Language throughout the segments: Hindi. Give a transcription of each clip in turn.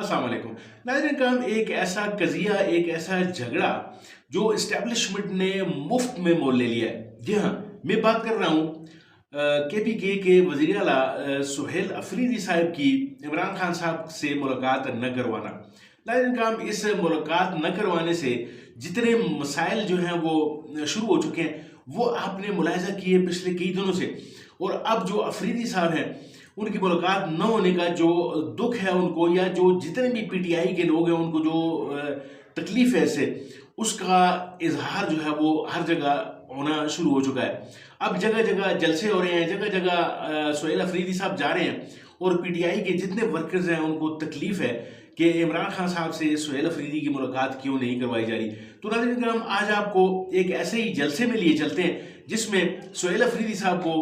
अस्सलाम वालेकुम। नाज़रीन करम, एक ऐसा कज़िया, एक ऐसा झगड़ा जो इस्टेब्लिशमेंट ने मुफ्त में मोल ले लिया है। जी हाँ, मैं बात कर रहा हूँ केपीके के वज़ीर आला सुहेल अफरीदी साहब की इमरान खान साहब से मुलाकात न करवाना। नाज़रीन करम, इस मुलाकात न करवाने से जितने मसाइल जो हैं वो शुरू हो चुके हैं, वो आपने मुलाहिज़ा किए पिछले कई दिनों से। और अब जो अफरीदी साहब हैं, उनकी मुलाकात न होने का जो दुख है उनको, या जो जितने भी पीटीआई के लोग हैं उनको जो तकलीफ है इससे, उसका इजहार जो है वो हर जगह होना शुरू हो चुका है। अब जगह जगह जलसे हो रहे हैं, जगह जगह सुहेल अफरीदी साहब जा रहे हैं और पीटीआई के जितने वर्कर्स हैं उनको तकलीफ है कि इमरान खान साहब से सुहेल अफरीदी की मुलाकात क्यों नहीं करवाई जा रही। तो नाज़रीन करम, आज आपको एक ऐसे ही जलसे में लिए चलते हैं जिसमें सुहेल अफरीदी साहब को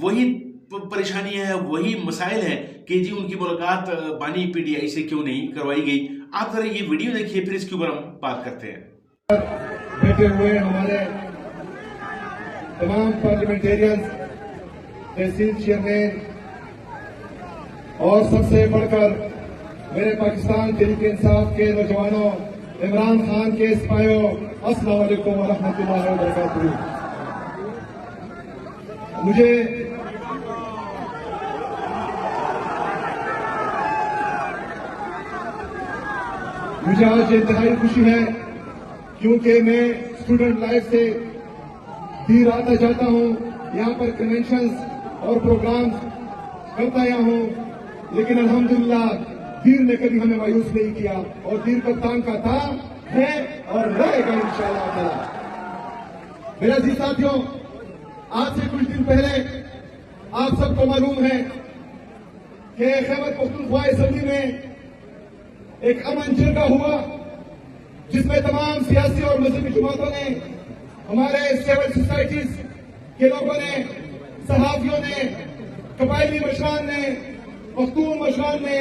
वही परेशानियां हैं, वही मसाइल हैं कि जी उनकी मुलाकात बानी पीटीआई से क्यों नहीं करवाई गई। आप जरा ये वीडियो देखिए, फिर इसके ऊपर हम बात करते हैं। बैठे हुए हमारे तमाम पार्लियामेंटेरियंस, तहसील चेयरमैन और सबसे बढ़कर मेरे पाकिस्तान तहरीक इंसाफ के नौजवानों, इमरान खान के सिपाहियों, अस्सलाम वालेकुम व रहमतुल्लाहि व बरकातुहू। मुझे आज इंतहाई खुशी है क्योंकि मैं स्टूडेंट लाइफ से दूर आता जाता हूं, यहाँ पर कन्वेंशंस और प्रोग्राम्स करता आया हूं, लेकिन अल्हम्दुलिल्लाह दीर ने कभी हमें मायूस नहीं किया और दीर कप्तान का था, है और रहेगा इंशाअल्लाह ताला। मेरे अजीज साथियों, आज से कुछ दिन पहले आप सबको मालूम है कि खैबर पख्तूनख्वा असेंबली में एक अमन जरगा हुआ जिसमें तमाम सियासी और मजहबी जमातों ने, हमारे सिविल सोसाइटीज के लोगों ने, सहाफियों ने, कबायली मशरान ने, पख्तून मशरान ने,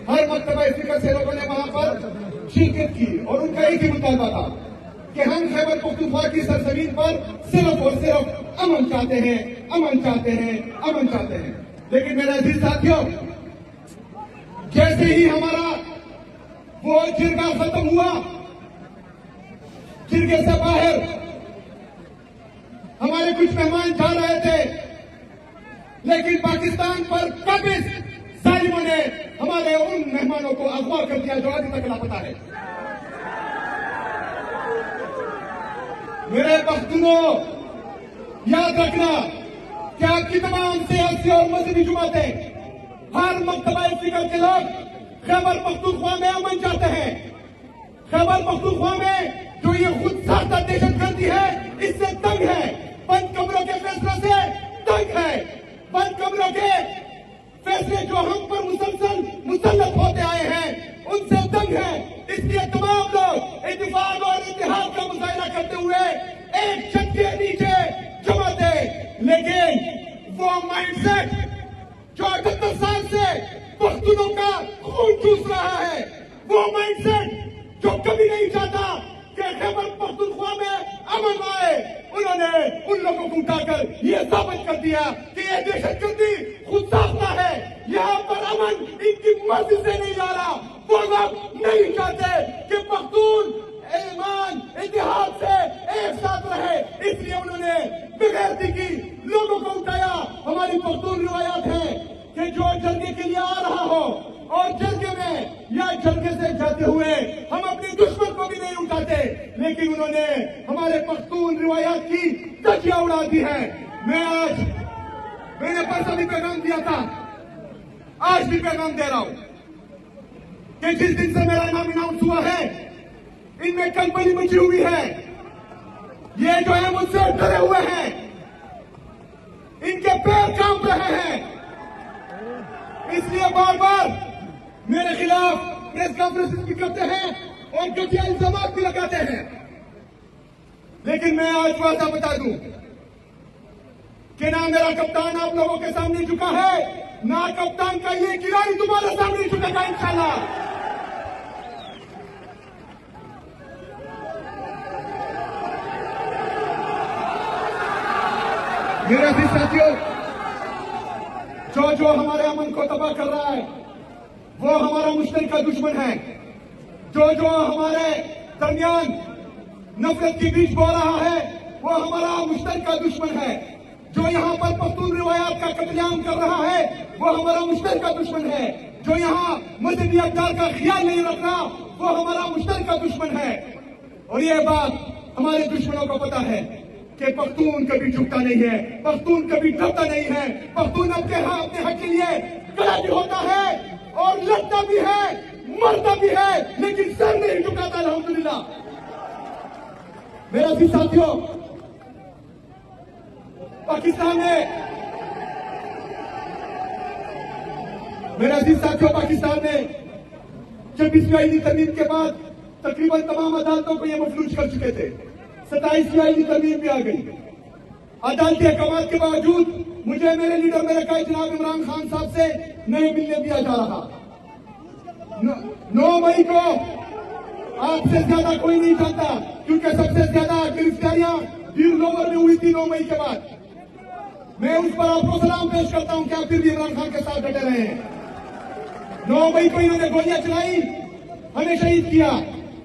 हर मकतबा फिक्र से लोगों ने वहां पर शिरकत की और उनका एक ही मुतालबा था कि हम खैबर पख्तूनख्वा की सरजमीन पर सिर्फ और सिर्फ अमन चाहते हैं, अमन चाहते हैं, अमन चाहते हैं। लेकिन मेरे अजीज साथियों, जैसे ही हमारा वो जिरगा खत्म हुआ, जिरगे से बाहर हमारे कुछ मेहमान जा रहे थे, लेकिन पाकिस्तान पर काबिज जालिमों ने हमारे उन मेहमानों को अगवा कर दिया जो अभी तक लापता है। मेरे पख्तूनों, याद रखना कि आपकी तमाम सियासी और मजहबी जमातें, हर मकतबा फिक्र के लोग खैबर पख्तूनख्वा में अमन चाहते हैं। खैबर पख्तूनख्वा में जो ये खुद साधा दहशतगर्दी है, इससे तंग है। बंद कमरों के फैसलों से तंग है। बंद कमरों के फैसले जो हम पर मुसलसल मुसल्लत होते आए हैं, उनसे तंग है। इसलिए तमाम लोग इत्तेफाक और इत्तेहाद का मुजाहिरा करते हुए एक छत के नीचे जमा थे। लेकिन वो माइंडसेट जो 78 साल से पख्तूनों का खून चूस रहा है, वो माइंडसेट जो कभी नहीं चाहता कि खैबर पख्तूनख्वा में अमन आए, उन्होंने उन लोगों को उठाकर ये साबित कर दिया कि ये दहशतगर्दी खुद साफता है। यहाँ पर अमन इनकी मर्जी से नहीं जा रहा। वो लोग नहीं चाहते कि पख्तून ईमान इतिहाद से एक साथ रहे, इसलिए उन्होंने बेगैरती की लोगों को उठाया। हमारी पख्तून रिवायात है कि जो जलगे के लिए आ रहा हो और जलगे में या जलगे से जाते हुए हम अपने दुश्मन को भी नहीं उठाते, लेकिन उन्होंने हमारे पख्तून रिवायात की धज्जियां उड़ा दी है। मैंने परसों भी पैगाम दिया था, आज भी पैगाम दे रहा हूं कि जिस दिन से मेरा नाम अनाउंस हुआ है, इनमें कंपनी मची हुई है। ये जो है मुझसे डरे हुए हैं, इनके पैर कांप रहे हैं, इसलिए बार बार मेरे खिलाफ प्रेस कॉन्फ्रेंस भी करते हैं और घटिया इल्जाम भी लगाते हैं। लेकिन मैं आज वादा बता दूं कि ना मेरा कप्तान आप लोगों के सामने झुका है, ना कप्तान का ये खिलाड़ी तुम्हारे सामने झुकेगा इंशाल्लाह। मेरे अजीज साथियों, जो हमारे अमन को तबाह कर रहा है, वो हमारा मुश्तरका दुश्मन है। जो जो हमारे दरमियान नफरत के बीच बो रहा है वो हमारा मुश्तरका दुश्मन है। जो यहाँ पर पख्तून रिवायात का कत्लेआम कर रहा है वो हमारा मुश्तरका दुश्मन है। जो यहाँ मजहबी अक़दार का ख्याल नहीं रख रहा वो हमारा मुश्तरका दुश्मन है। और ये बात हमारे दुश्मनों को पता है कि पख्तून कभी झुकता नहीं है, पख्तून कभी डरता नहीं है। पख्तून अपने हक के लिए खड़ा भी होता है और लड़ता भी है, मरता भी है, लेकिन सर नहीं झुकाता। अल्हम्दुलिल्लाह। मेरा भी साथियों, पाकिस्तान में पाकिस्तान में 26वीं आईनी तरमीम के बाद तकरीबन तमाम अदालतों को ये मफलूज कर चुके थे। 27वीं आईनी तरमीम भी आ गई। अदालती अहकाम के बावजूद मुझे मेरे लीडर मेरे कायद जनाब इमरान खान साहब से नहीं मिलने दिया जा रहा। 9 मई को आपसे ज्यादा कोई नहीं जानता, क्योंकि सबसे ज्यादा गिरफ्तारियां वीर लोवर में हुई थी 9 मई के बाद। मैं उस पर आपको सलाम पेश करता हूं कि आप फिर भी इमरान खान के साथ डटे रहे हैं। 9 मई को इन्होंने गोलियां चलाई, हमें शहीद किया।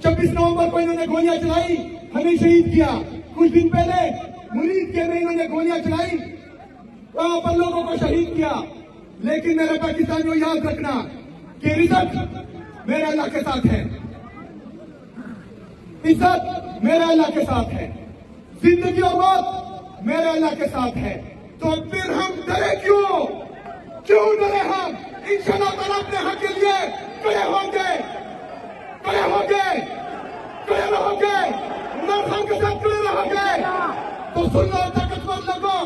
26 नवंबर को इन्होंने गोलियां चलाई, हमें शहीद किया। कुछ दिन पहले मुरीद के में इन्होंने गोलियां चलाई, वहां पर लोगों को शहीद किया। लेकिन मेरे पाकिस्तानियों याद रखना कि रिजल्ट मेरे अल्लाह के साथ है, इज्जत मेरे अल्लाह के साथ है, जिंदगी और मौत मेरे अल्लाह के साथ है। तो फिर हम डरे क्यों डरे हम? इंशाअल्लाह ताला अपने हक के लिए खड़े होंगे, इमरान खान के साथ खड़े रहोगे। तो सुन लो ताकतवर लोगों,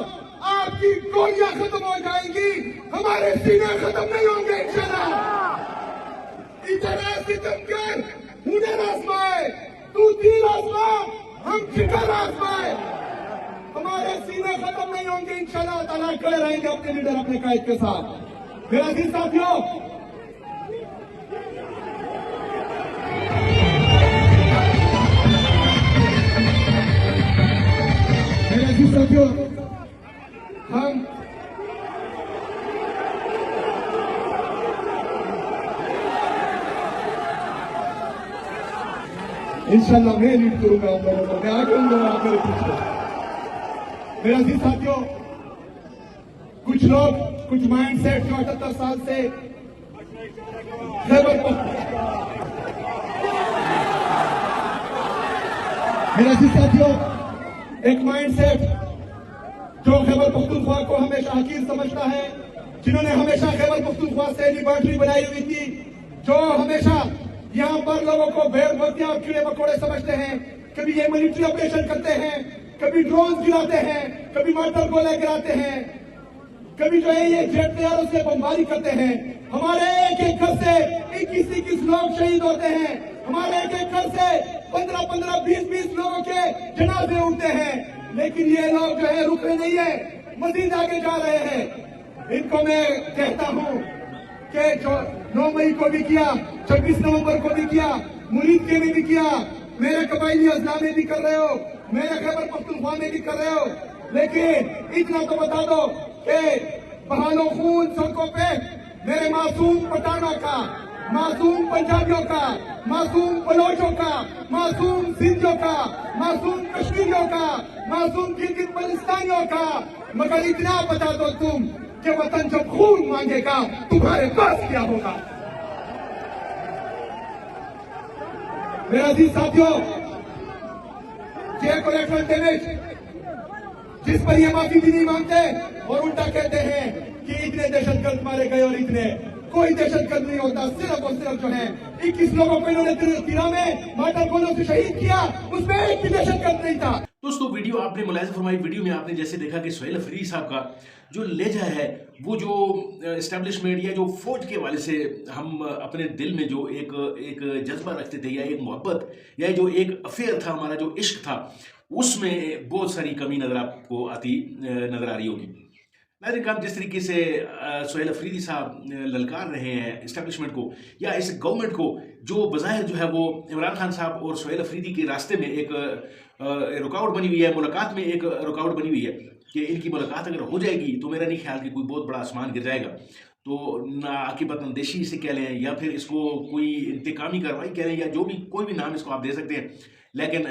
आपकी गोलियां खत्म हो जाएंगी, हमारे सीने खत्म नहीं होंगे इंशाअल्लाह। इतना सितमगर हुनर आजमाए, तू तीर आजमा, हम जिगर आजमाए, हमारे सीने खत्म नहीं होंगे इंशाअल्लाह ताला। खड़े रहेंगे अपने लीडर अपने कायद के साथ। मेरा अजीज साथियों, हम इंशाअल्लाह मैं लीड करूंगा आप लोगों को, मैं आगे हूं आप मेरे पीछे। मेरे अजीज साथियों, कुछ लोग कुछ माइंड सेट जो 78 साल से खैबर मेरे अजीज साथियों, एक माइंड सेट जो खैबर पख्तूनख्वा को हमेशा हकीर समझता है, जिन्होंने हमेशा खैबर पख्तूनख्वा से लिबर्टी बनाई हुई थी, जो हमेशा यहाँ पर लोगों को भेड़ भर्तियां और कीड़े मकोड़े समझते हैं। कभी ये मिलिट्री ऑपरेशन करते हैं, कभी ड्रोन गिराते हैं, कभी मॉर्टर गोले गिराते हैं, कभी जो है ये जेट तैयारों से बमबारी करते हैं। हमारे एक एक घर से 21-21 लोग शहीद होते हैं। हमारे एक एक घर से 15-15, 20-20 लोगों के जनाजे उठते हैं। लेकिन ये लोग जो है रुक रहे नहीं है, मजीद आगे जा रहे हैं। इनको मैं कहता हूं कि जो 9 मई को भी किया, 26 नवंबर को भी किया, मुरीद के में भी किया, मेरे कबायली अजला में भी कर रहे हो, मेरे खैबर पख्तूनख्वा में भी कर रहे हो। लेकिन इतना तो बता दो कि बहालो खून सड़कों पे मेरे मासूम पठानों का, मासूम पंजाबियों का, मासूम बलोचों का, मासूम सिंधियों का, मासूम कश्मीरियों का, मासूम गिलगित बल्तिस्तानियों का। मगर इतना बता दो तुम कि वतन जब खून मांगेगा तुम्हारे पास क्या होगा। मेरा अजीज साथियों, ये कोलेटरल डैमेज जिस पर ये माफी भी नहीं मांगते और उल्टा कहते हैं कि इतने दहशतगर्द मारे गए और इतने, कोई दहशतगर्द नहीं होता। सिर्फ और सिर्फ जो है 21 लोगों को इन्होंने तिरा में मार्टर गोलों से शहीद किया, उसमें एक भी दहशतगर्द नहीं था। दोस्तों, वीडियो आपने मुलाहिजा फरमाई। वीडियो में आपने जैसे देखा कि सुहेल अफरीदी साहब का जो लहजा है, वो जो इस्टेब्लिशमेंट या जो फौज के वाले से हम अपने दिल में जो एक जज्बा रखते थे, या एक मोहब्बत, या जो एक अफेयर था हमारा, जो इश्क था, उसमें बहुत सारी कमी नजर आपको नजर आ रही होगी। नाज़रीन काम, जिस तरीके से सुहेल अफरीदी साहब ललकार रहे हैं इस्टेब्लिशमेंट को या इस गवर्नमेंट को, जो बज़ाहिर जो है वो इमरान खान साहब और सुहेल अफरीदी के रास्ते में एक रुकावट बनी हुई है, मुलाकात में एक रुकावट बनी हुई है कि इनकी मुलाकात अगर हो जाएगी तो मेरा नहीं ख्याल कि कोई बहुत बड़ा आसमान गिर जाएगा। तो नाआकिबत अंदेशी इसे कह लें या फिर इसको कोई इंतकामी कार्रवाई कह लें या जो भी कोई भी नाम इसको आप दे सकते हैं, लेकिन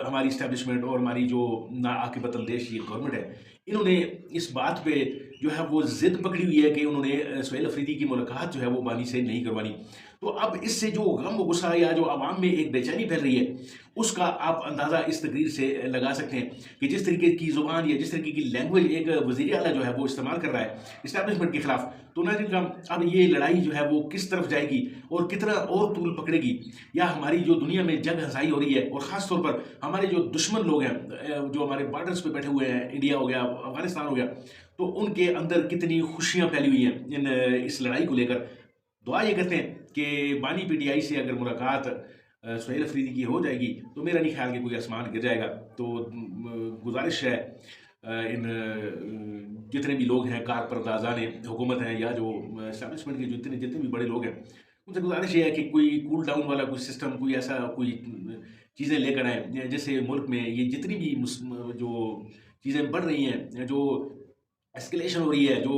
हमारी इस्टेब्लिशमेंट और हमारी जो नाआकिबत अंदेशी गवर्नमेंट है, इन्होंने इस बात पे जो है वो ज़िद पकड़ी हुई है कि उन्होंने सुहेल अफरीदी की मुलाकात जो है वो बानी से नहीं करवानी। तो अब इससे जो गम गुस्सा या जो आवाम में एक बेचैनी फैल रही है, उसका आप अंदाज़ा इस तकरीर से लगा सकते हैं कि जिस तरीके की ज़ुबान या जिस तरीके की लैंग्वेज एक वज़ीर आला जो है वो इस्तेमाल कर रहा है इस्टेब्लिशमेंट के खिलाफ, तो नाज़रीन करम अब ये लड़ाई जो है वो किस तरफ जाएगी और कितना और तूल पकड़ेगी, या हमारी जो दुनिया में जंग हंसाई हो रही है और ख़ास तौर पर हमारे जो दुश्मन लोग हैं, जो हमारे बॉर्डर्स पे बैठे हुए हैं, इंडिया हो गया, अफगानिस्तान हो गया, तो उनके अंदर कितनी खुशियाँ फैली हुई हैं इस लड़ाई को लेकर। दुआ ये करते हैं कि बानी पीटीआई से अगर मुलाकात सुहेल अफरीदी की हो जाएगी तो मेरा नहीं ख्याल कि कोई आसमान गिर जाएगा। तो गुजारिश है इन जितने भी लोग हैं, कारपरदाज़ान हुकूमत हैं या जो एस्टेब्लिशमेंट के जितने जितने भी बड़े लोग हैं, उनसे गुजारिश ये है कि कोई कूल डाउन वाला कोई सिस्टम, कोई ऐसा कोई चीज़ें लेकर आएँ जिससे मुल्क में ये जितनी भी जो चीज़ें बढ़ रही हैं, जो एस्केलेशन हो रही है, जो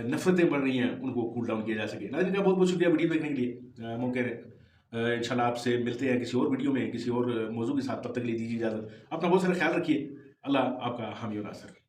नफ़रतें बढ़ रही हैं, उनको कूल डाउन किया जा सके। नाज़रीन का बहुत बहुत शुक्रिया वीडियो देखने के लिए। मुमकिन है इंशाल्लाह आपसे मिलते हैं किसी और वीडियो में किसी और मौजू के साथ। तब तक के लिए दीजिए इजाज़त। अपना बहुत सारा ख्याल रखिए। अल्लाह आपका हामी और नासर।